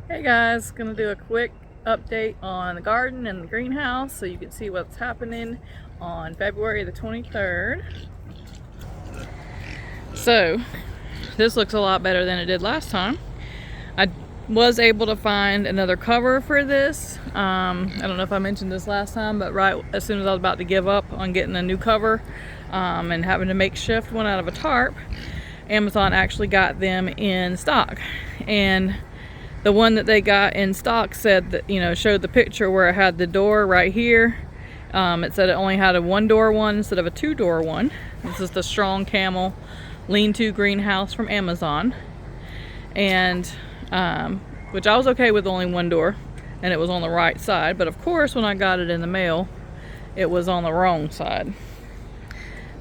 Hey guys, gonna do a quick update on the garden and the greenhouse so you can see what's happening on February the 23rd. So this looks a lot better than it did last time. I was able to find another cover for this. I don't know if I mentioned this last time, but right as soon as I was about to give up on getting a new cover and having to make shift one out of a tarp, Amazon actually got them in stock. And the one that they got in stock said that, showed the picture where it had the door right here. It said it only had a one-door one instead of a two-door one. This is the Strong Camel lean-to greenhouse from Amazon. And which I was okay with only one door, and it was on the right side. But of course, when I got it in the mail, it was on the wrong side.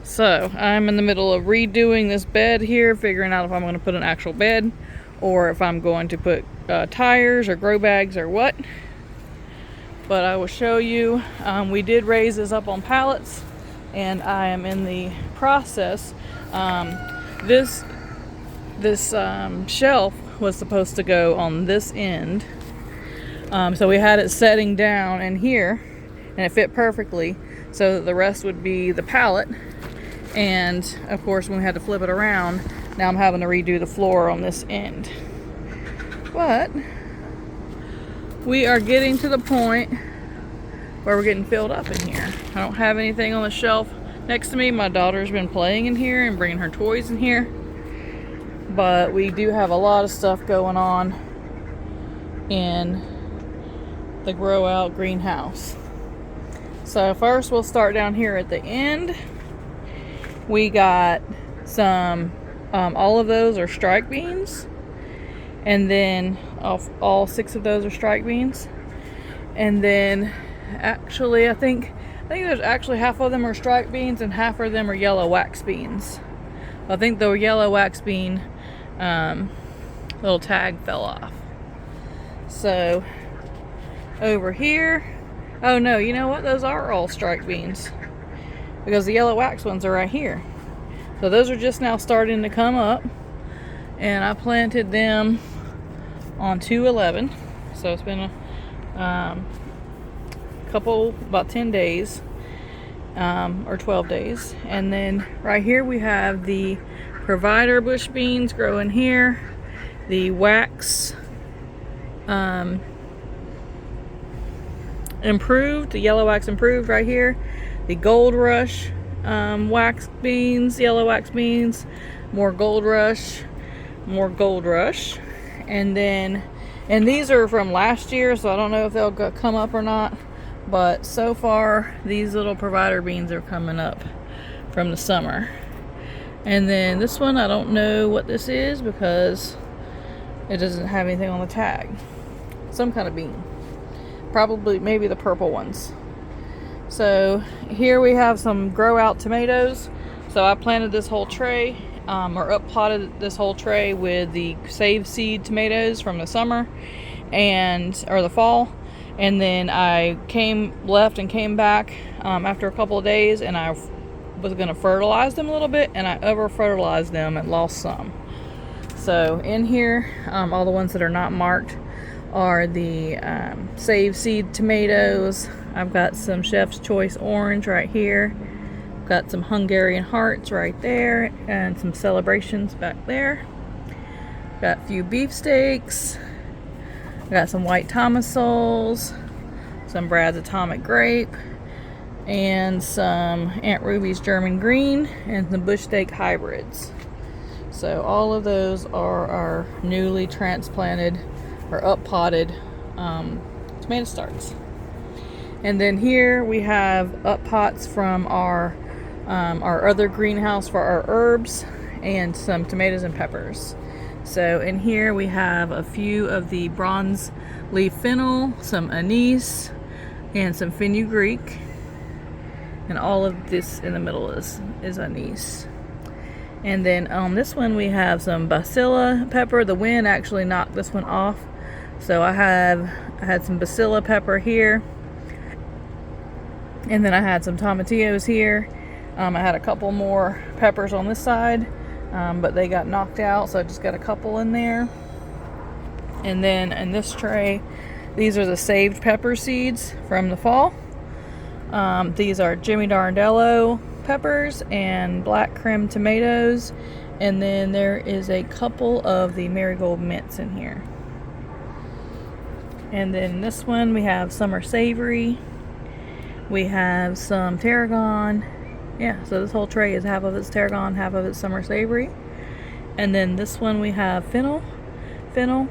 So I'm in the middle of redoing this bed here, figuring out if I'm going to put an actual bed or if I'm going to put tires or grow bags or what. But I will show you. We did raise this up on pallets, and I am in the process. This shelf was supposed to go on this end, so we had it setting down in here, and it fit perfectly, so that the rest would be the pallet. And of course, when we had to flip it around, now I'm having to redo the floor on this end. But we are getting to the point where we're getting filled up in here. I don't have anything on the shelf next to me. My daughter's been playing in here and bringing her toys in here. But we do have a lot of stuff going on in the Grow Out greenhouse. So first we'll start down here at the end. We got some, all of those are strike beans. And then all 6 of those are strike beans. And then actually I think there's actually half of them are strike beans and half of them are yellow wax beans. I think the yellow wax bean little tag fell off. So over here, oh no, you know what? Those are all strike beans because the yellow wax ones are right here. So those are just now starting to come up, and I planted them on 2/11. So it's been a couple, about 10 days or 12 days. And then right here we have the provider bush beans growing here, the wax improved, the yellow wax improved right here, the gold rush wax beans, yellow wax beans, more gold rush, and these are from last year, so I don't know if they'll come up or not, but so far these little provider beans are coming up from the summer. And then this one, I don't know what this is because it doesn't have anything on the tag. Some kind of bean. Probably, maybe the purple ones. So here we have some Grow Out tomatoes. So I planted this whole tray, or up potted this whole tray with the Save Seed tomatoes from the summer or the fall. And then I left and came back after a couple of days, and I was going to fertilize them a little bit, and I over fertilized them and lost some. So in here, all the ones that are not marked are the Save Seed tomatoes. I've got some Chef's Choice orange right here. Got some Hungarian hearts right there, and some celebrations back there. Got a few beefsteaks. Got some white Tomasols, some Brad's Atomic Grape, and some Aunt Ruby's German Green, and some Bush Steak hybrids. So all of those are our newly transplanted or up potted tomato starts. And then here we have up pots from our other greenhouse for our herbs and some tomatoes and peppers. So in here we have a few of the bronze leaf fennel, some anise, and some fenugreek. And all of this in the middle is anise. And then on this one we have some Basilla pepper. The wind actually knocked this one off. So I had some Basilla pepper here. And then I had some tomatillos here. I had a couple more peppers on this side, but they got knocked out, so I just got a couple in there. And then in this tray, these are the saved pepper seeds from the fall. These are Jimmy Darndello peppers and black creme tomatoes. And then there is a couple of the marigold mints in here. And then this one we have summer savory. We have some tarragon. Yeah, so this whole tray is half of it's tarragon, half of it's summer savory. And then this one we have fennel. And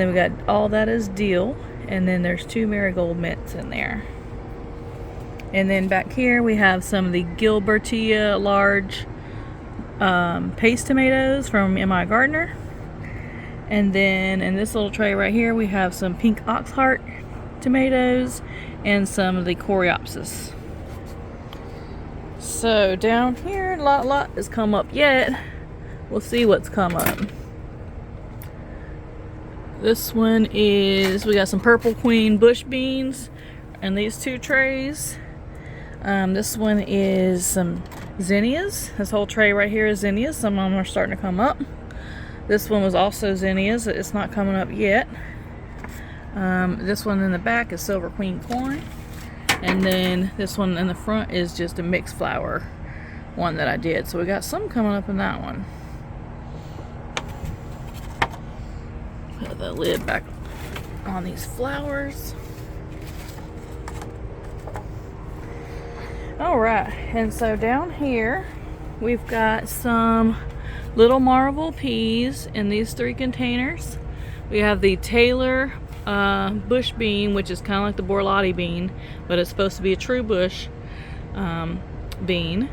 then we got all that is dill. And then there's 2 marigold mints in there. And then back here we have some of the Gilbertia large paste tomatoes from M.I. Gardner. And then in this little tray right here we have some pink oxheart tomatoes and some of the coreopsis. So down here, not a lot has come up yet. We'll see what's come up. This one is, we got some Purple Queen bush beans in these 2 trays. This one is some zinnias. This whole tray right here is zinnias. Some of them are starting to come up. This one was also zinnias. It's not coming up yet. This one in the back is Silver Queen corn. And then this one in the front is just a mixed flower one that I did. So we got some coming up in that one. Put the lid back on these flowers. Alright, and so down here we've got some little marvel peas in these 3 containers. We have the Taylor bush bean, which is kind of like the Borlotti bean, but it's supposed to be a true bush bean.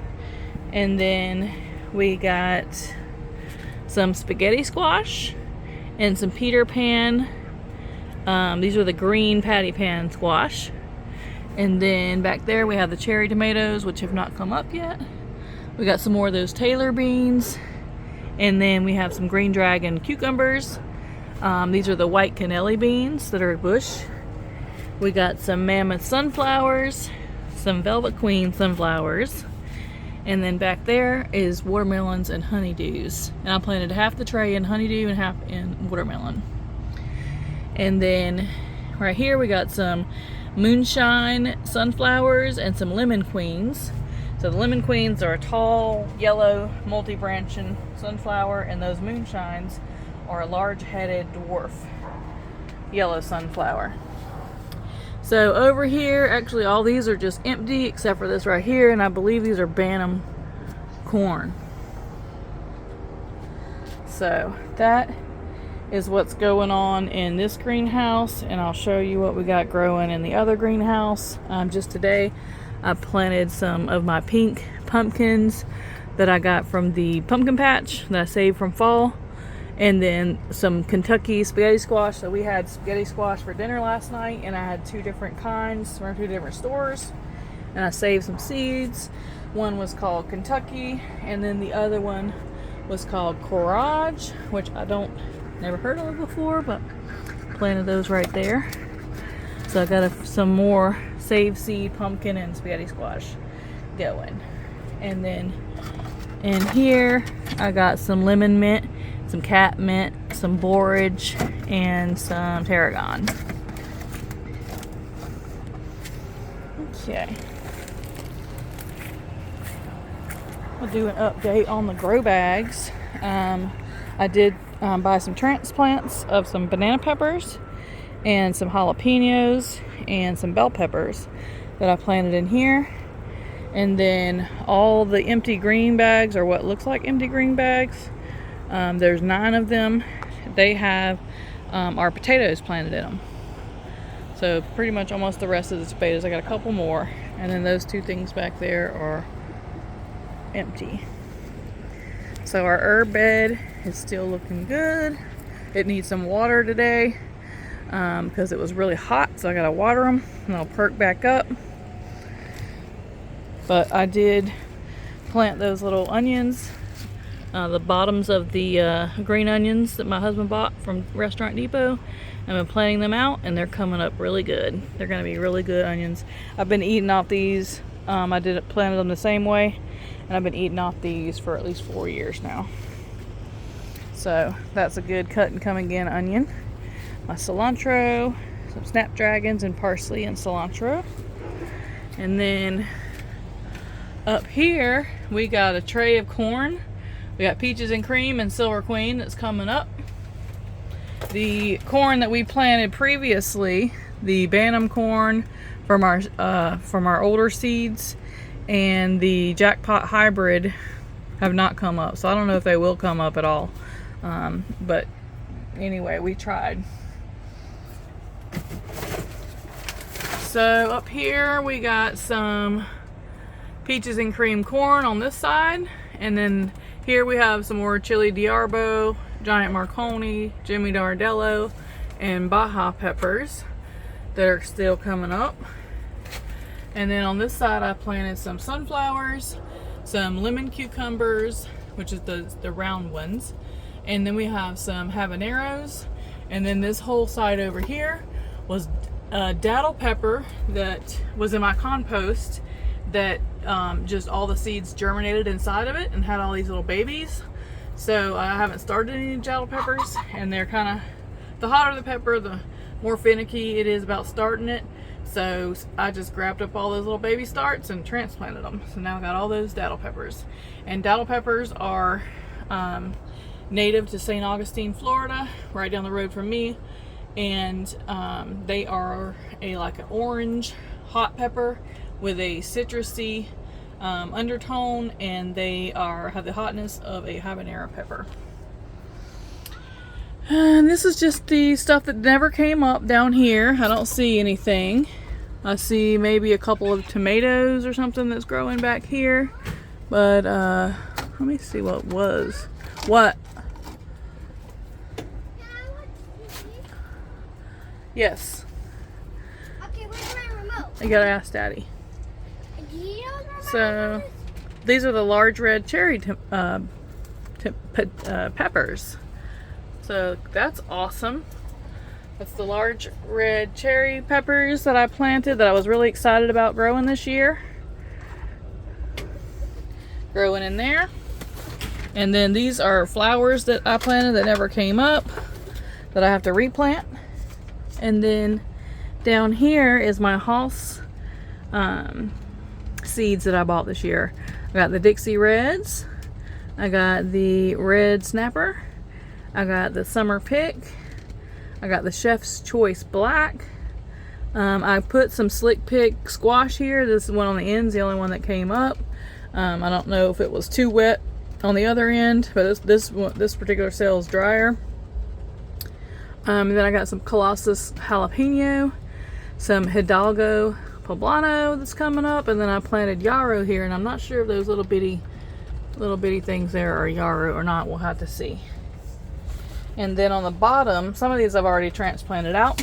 And then we got some spaghetti squash and some Peter Pan. These are the green patty pan squash. And then back there we have the cherry tomatoes, which have not come up yet. We got some more of those Taylor beans. And then we have some green dragon cucumbers. These are the white cannelli beans that are bush. We got some mammoth sunflowers, some velvet queen sunflowers. And then back there is watermelons and honeydews. And I planted half the tray in honeydew and half in watermelon. And then right here we got some moonshine sunflowers and some lemon queens. So the lemon queens are a tall yellow multi-branching sunflower, and those moonshines are a large-headed dwarf yellow sunflower. So over here, actually all these are just empty except for this right here, and I believe these are Bantam corn. So that is what's going on in this greenhouse, and I'll show you what we got growing in the other greenhouse. Just today I planted some of my pink pumpkins that I got from the pumpkin patch that I saved from fall, and then some Kentucky spaghetti squash. So we had spaghetti squash for dinner last night, and I had 2 different kinds from 2 different stores, and I saved some seeds. One was called Kentucky, and then the other one was called Courage, which I never heard of before, but planted those right there. So I got some more saved seed pumpkin and spaghetti squash going. And then in here I got some lemon mint, some cat mint, some borage, and some tarragon. Okay, I'll do an update on the grow bags. I did buy some transplants of some banana peppers and some jalapenos and some bell peppers that I planted in here. And then all the empty green bags, or what looks like empty green bags, there's 9 of them. They have our potatoes planted in them. So pretty much almost the rest of the potatoes. I got a couple more, and then those 2 things back there are empty. So our herb bed is still looking good. It needs some water today because it was really hot, so I gotta water them and they'll perk back up. But I did plant those little onions, the bottoms of the green onions that my husband bought from Restaurant Depot. I've been planting them out, and they're coming up really good. They're gonna be really good onions. I've been eating off these. I planted them the same way, and I've been eating off these for at least 4 years now. So that's a good cut and come again onion. My cilantro, some snapdragons and parsley and cilantro. And then up here we got a tray of corn. We got peaches and cream and silver queen that's coming up. The corn that we planted previously, the Bantam corn from our older seeds, and the Jackpot hybrid have not come up. So I don't know if they will come up at all. But anyway, we tried. So up here we got some peaches and cream corn on this side, and then here we have some more chili Diarbo, giant Marconi, Jimmy Dardello, and Baja peppers that are still coming up. And then on this side I planted some sunflowers, some lemon cucumbers, which is the round ones, and then we have some habaneros. And then this whole side over here was datil pepper that was in my compost that just all the seeds germinated inside of it and had all these little babies. So I haven't started any datil peppers, and they're kind of, the hotter the pepper, the more finicky it is about starting it. So I just grabbed up all those little baby starts and transplanted them. So now I got all those datil peppers. And datil peppers are native to St. Augustine, Florida, right down the road from me. And they are like an orange hot pepper with a citrusy undertone, and they have the hotness of a habanero pepper. And this is just the stuff that never came up down here. I don't see anything. I see maybe a couple of tomatoes or something that's growing back here. But let me see what was. What? Yes. Okay, where's my remote? You gotta ask Daddy. Do you know where my So remote is? these are the large red cherry peppers. So that's awesome. That's the large red cherry peppers that I planted that I was really excited about growing this year. Growing in there. And then these are flowers that I planted that never came up that I have to replant. And then down here is my Hass seeds that I bought this year. I got the Dixie Reds. I got the Red Snapper. I got the Summer Pick. I got the Chef's Choice Black. I put some Slick Pick squash here. This one on the end's the only one that came up. I don't know if it was too wet on the other end, but this particular cell is drier. And then I got some Colossus jalapeno, some Hidalgo poblano that's coming up, and then I planted yarrow here, and I'm not sure if those little bitty things there are yarrow or not. We'll have to see. And then on the bottom, some of these I've already transplanted out,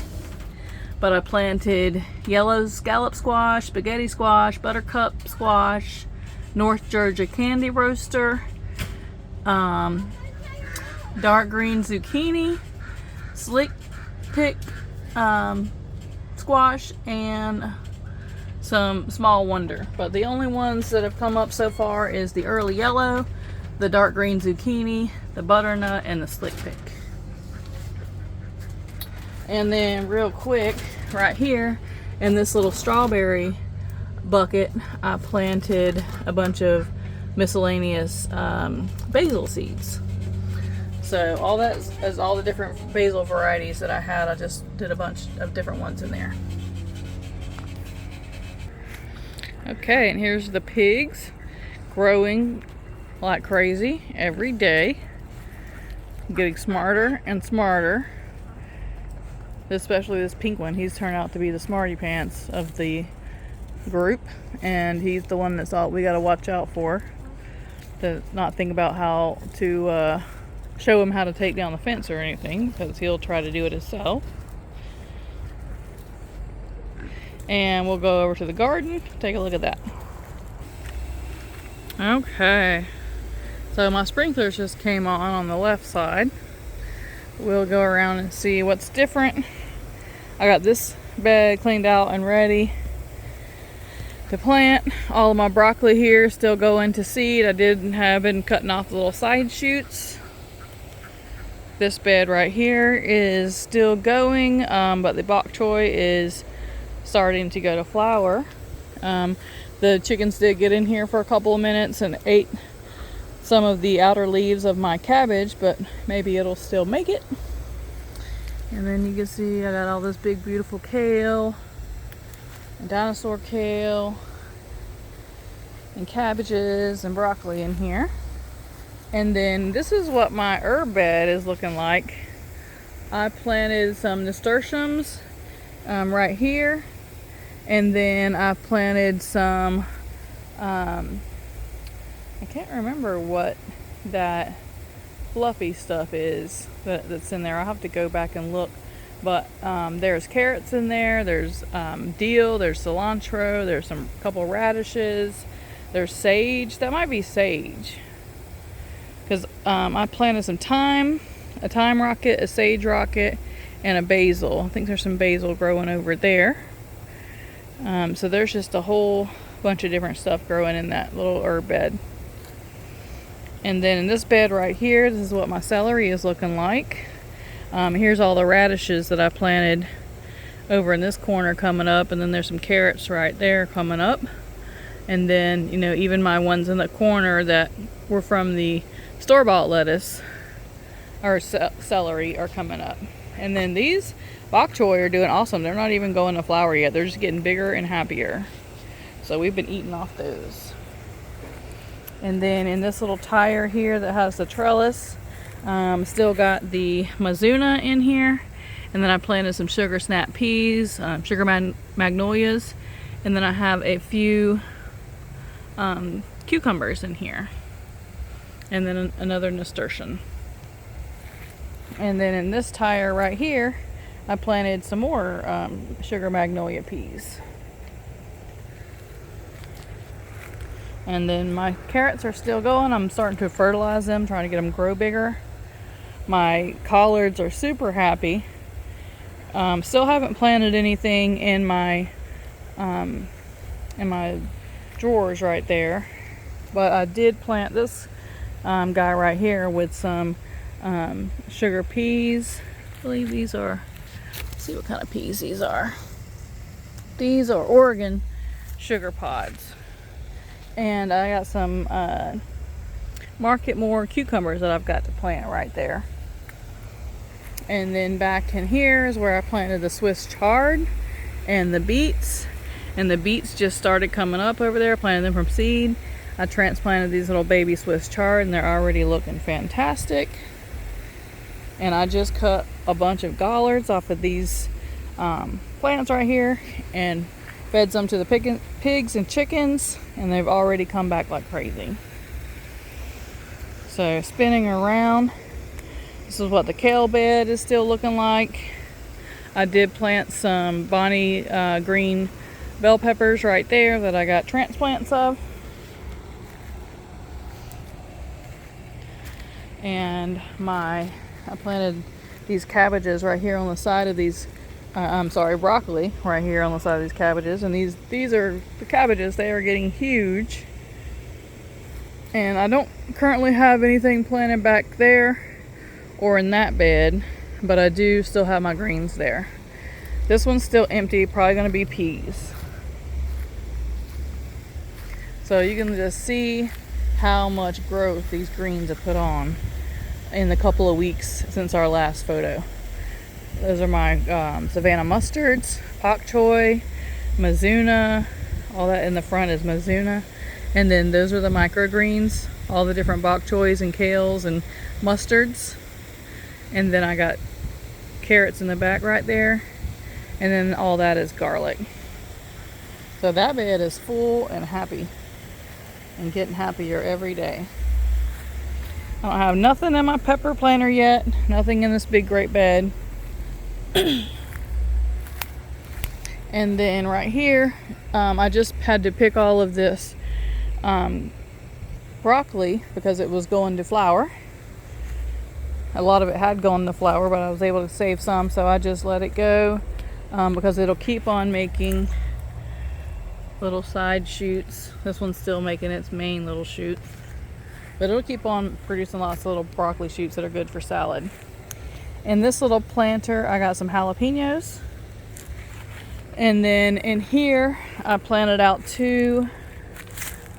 but I planted yellow scallop squash, spaghetti squash, buttercup squash, North Georgia candy roaster, dark green zucchini, Slick Pick squash, and some small wonder. But the only ones that have come up so far is the early yellow, the dark green zucchini, the butternut, and the Slick Pick. And then real quick, right here in this little strawberry bucket, I planted a bunch of miscellaneous basil seeds. So all that is all the different basil varieties that I had. I just did a bunch of different ones in there. Okay, and here's the pigs growing like crazy every day, getting smarter and smarter. Especially this pink one, he's turned out to be the smarty pants of the group, and he's the one that's all we got to watch out for, to not think about how to show him how to take down the fence or anything, because he'll try to do it himself. And we'll go over to the garden, take a look at that. Okay, so my sprinklers just came on the left side. We'll go around and see what's different. I got this bed cleaned out and ready to plant. All of my broccoli here still going to seed. I been cutting off the little side shoots. This bed right here is still going, but the bok choy is starting to go to flower. The chickens did get in here for a couple of minutes and ate some of the outer leaves of my cabbage, but maybe it'll still make it. And then you can see I got all this big beautiful kale and dinosaur kale and cabbages and broccoli in here. And then this is what my herb bed is looking like. I planted some nasturtiums right here, and then I planted some I can't remember what that fluffy stuff is that's in there. I'll have to go back and look, but there's carrots in there, there's dill, there's cilantro, there's some couple radishes, there's sage. That might be sage, because I planted some thyme, a thyme rocket, a sage rocket, and a basil. I think there's some basil growing over there. So there's just a whole bunch of different stuff growing in that little herb bed. And then in this bed right here, this is what my celery is looking like. Here's all the radishes that I planted over in this corner coming up, and then there's some carrots right there coming up. And then, you know, even my ones in the corner that were from the store-bought lettuce or celery are coming up. And then these bok choy are doing awesome. They're not even going to flower yet. They're just getting bigger and happier. So we've been eating off those. And then in this little tire here that has the trellis, still got the Mizuna in here. And then I planted some sugar snap peas, sugar magnolias. And then I have a few cucumbers in here. And then another nasturtium. And then in this tire right here, I planted some more sugar magnolia peas. And then my carrots are still going. I'm starting to fertilize them, trying to get them grow bigger. My collards are super happy. Still haven't planted anything in my drawers right there, but I did plant this guy right here with some sugar peas. I believe these are, let's see what kind of peas these are. These are Oregon sugar pods. And I got some Market More cucumbers that I've got to plant right there. And then back in here is where I planted the Swiss chard and the beets. And the beets just started coming up over there. I planted them from seed. I transplanted these little baby Swiss chard and they're already looking fantastic. And I just cut a bunch of gollards off of these plants right here and fed some to the pigs and chickens, and they've already come back like crazy. So spinning around, this is what the kale bed is still looking like. I did plant some Bonnie green bell peppers right there that I got transplants of. And I planted these cabbages right here on the side of these broccoli right here on the side of these cabbages, and these are the cabbages. They are getting huge, and I don't currently have anything planted back there or in that bed, but I do still have my greens there. This one's still empty, probably going to be peas. So you can just see how much growth these greens have put on in the couple of weeks since our last photo. Those are my Savannah mustards, bok choy, Mizuna. All that in the front is Mizuna. And then those are the microgreens, all the different bok choys and kales and mustards. And then I got carrots in the back right there. And then all that is garlic. So that bed is full and happy and getting happier every day. I don't have nothing in my pepper planter yet. Nothing in this big great bed. And then right here, I just had to pick all of this broccoli because it was going to flower. A lot of it had gone to flower, but I was able to save some, so I just let it go because it'll keep on making little side shoots. This one's still making its main little shoot, but it'll keep on producing lots of little broccoli shoots that are good for salad. In this little planter, I got some jalapenos. And then in here, I planted out 2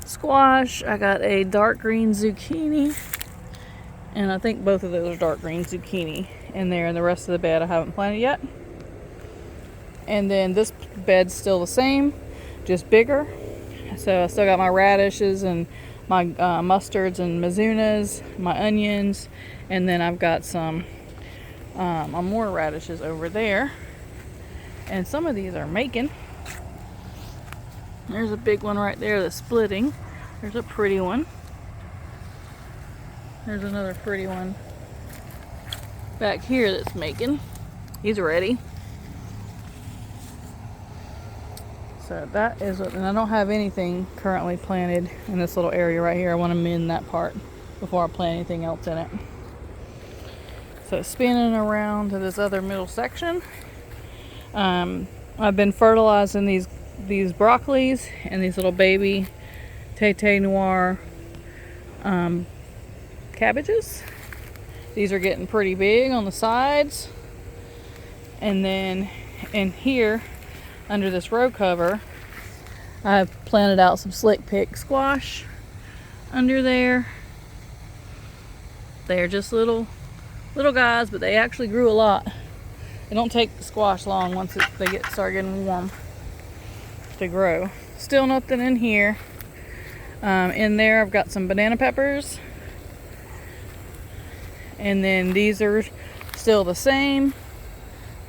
squash. I got a dark green zucchini. And I think both of those are dark green zucchini in there. And the rest of the bed I haven't planted yet. And then this bed's still the same, just bigger. So I still got my radishes and my mustards and mizunas, my onions. And then I've got some more radishes over there. And some of these are making. There's a big one right there that's splitting. There's a pretty one. There's another pretty one back here that's making. He's ready. So that is what, and I don't have anything currently planted in this little area right here. I want to mend that part before I plant anything else in it. So spinning around to this other middle section. I've been fertilizing these broccolis and these little baby Tete Noir cabbages. These are getting pretty big on the sides. And then in here, under this row cover, I've planted out some slick pick squash under there. They're just little guys, but they actually grew a lot. It don't take the squash long once they start getting warm to grow. Still nothing in here. In there I've got some banana peppers. And then these are still the same,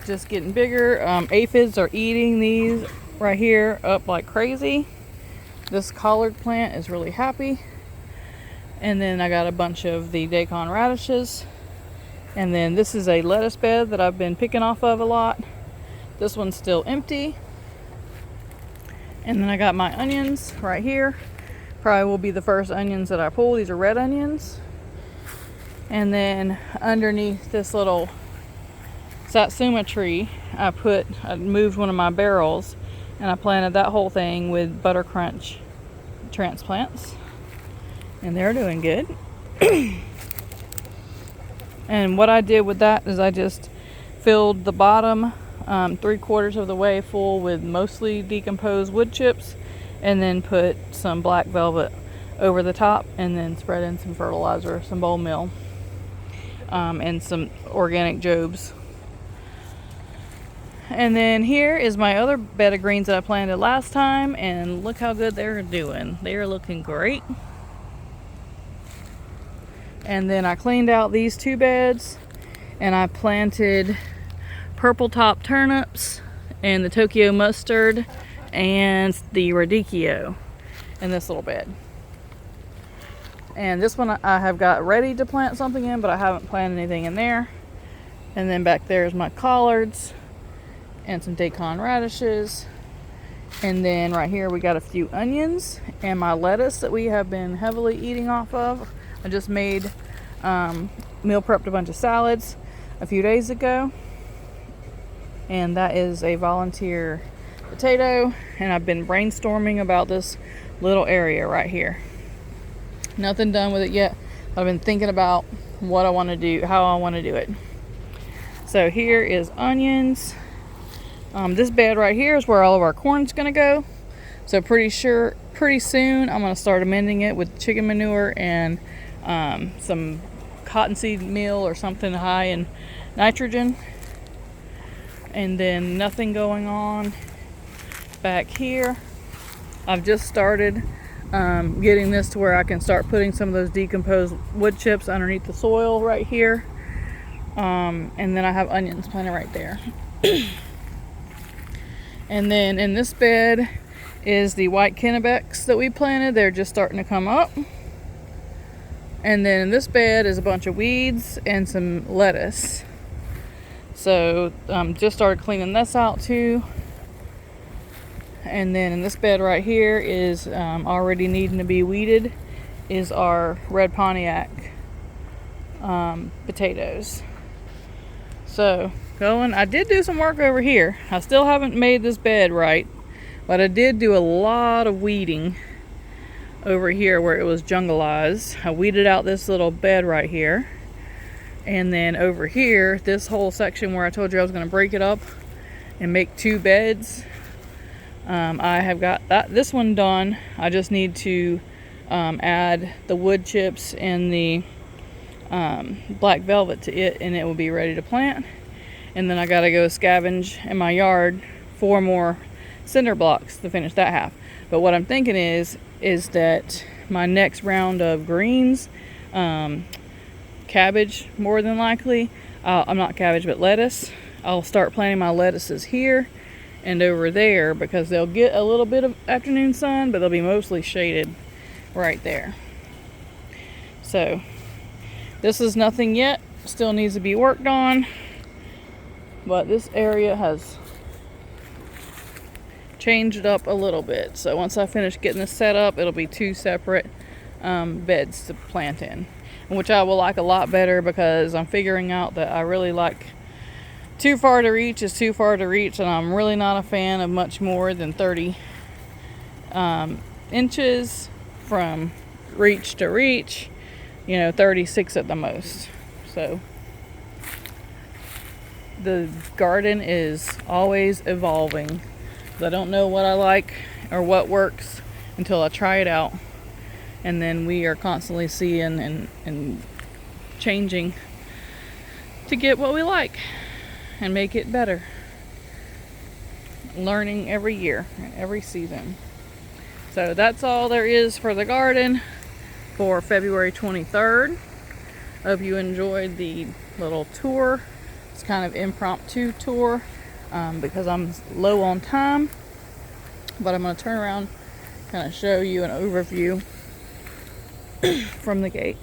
just getting bigger. Aphids are eating these right here up like crazy. This collard plant is really happy. And then I got a bunch of the daikon radishes. And then this is a lettuce bed that I've been picking off of a lot. This one's still empty. And then I got my onions right here. Probably will be the first onions that I pull. These are red onions. And then underneath this little satsuma tree, I moved one of my barrels and I planted that whole thing with butter crunch transplants. And they're doing good. And what I did with that is I just filled the bottom 3/4 of the way full with mostly decomposed wood chips, and then put some black velvet over the top, and then spread in some fertilizer, some bone meal, and some organic Jobs. And then here is my other bed of greens that I planted last time, and look how good they're doing. They are looking great. And then I cleaned out these 2 beds, and I planted purple top turnips and the Tokyo mustard and the radicchio in this little bed. And this one I have got ready to plant something in, but I haven't planted anything in there. And then back there is my collards and some daikon radishes. And then right here we got a few onions and my lettuce that we have been heavily eating off of. I just made meal prepped a bunch of salads a few days ago, and that is a volunteer potato. And I've been brainstorming about this little area right here. Nothing done with it yet. I've been thinking about what I want to do, how I want to do it. So here is onions. This bed right here is where all of our corn's gonna go. So pretty soon I'm gonna start amending it with chicken manure and some cottonseed meal or something high in nitrogen. And then nothing going on back here. I've just started getting this to where I can start putting some of those decomposed wood chips underneath the soil right here. And then I have onions planted right there. And then in this bed is the white Kennebecs that we planted. They're just starting to come up. And then in this bed is a bunch of weeds and some lettuce. So just started cleaning this out too. And then in this bed right here is already needing to be weeded is our red Pontiac potatoes. So I did do some work over here. I still haven't made this bed right, but I did do a lot of weeding over here where it was jungleized. I weeded out this little bed right here, And then over here, this whole section where I told you I was going to break it up and make 2 beds, I have got this one done. I just need to add the wood chips and the black velvet to it, and it will be ready to plant. And then I gotta go scavenge in my yard 4 more cinder blocks to finish that half. But what I'm thinking is that my next round of greens, cabbage more than likely, I'm not cabbage but lettuce, I'll start planting my lettuces here and over there, because they'll get a little bit of afternoon sun, but they'll be mostly shaded right there. So this is nothing yet, still needs to be worked on, but this area has changed up a little bit. So once I finish getting this set up, it'll be 2 separate beds to plant in, which I will like a lot better, because I'm figuring out that I really like too far to reach is too far to reach, and I'm really not a fan of much more than 30 inches from reach to reach, 36 at the most. So the garden is always evolving. I don't know what I like or what works until I try it out, and then we are constantly seeing and changing to get what we like and make it better, learning every year and every season. So that's all there is for the garden for February 23rd. Hope you enjoyed the little tour. It's kind of impromptu tour because I'm low on time, but I'm going to turn around, kind of show you an overview from the gate.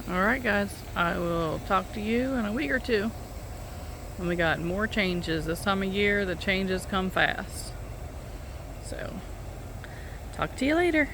Alright guys, I will talk to you in a week or two when we got more changes. This time of year, the changes come fast. So, talk to you later.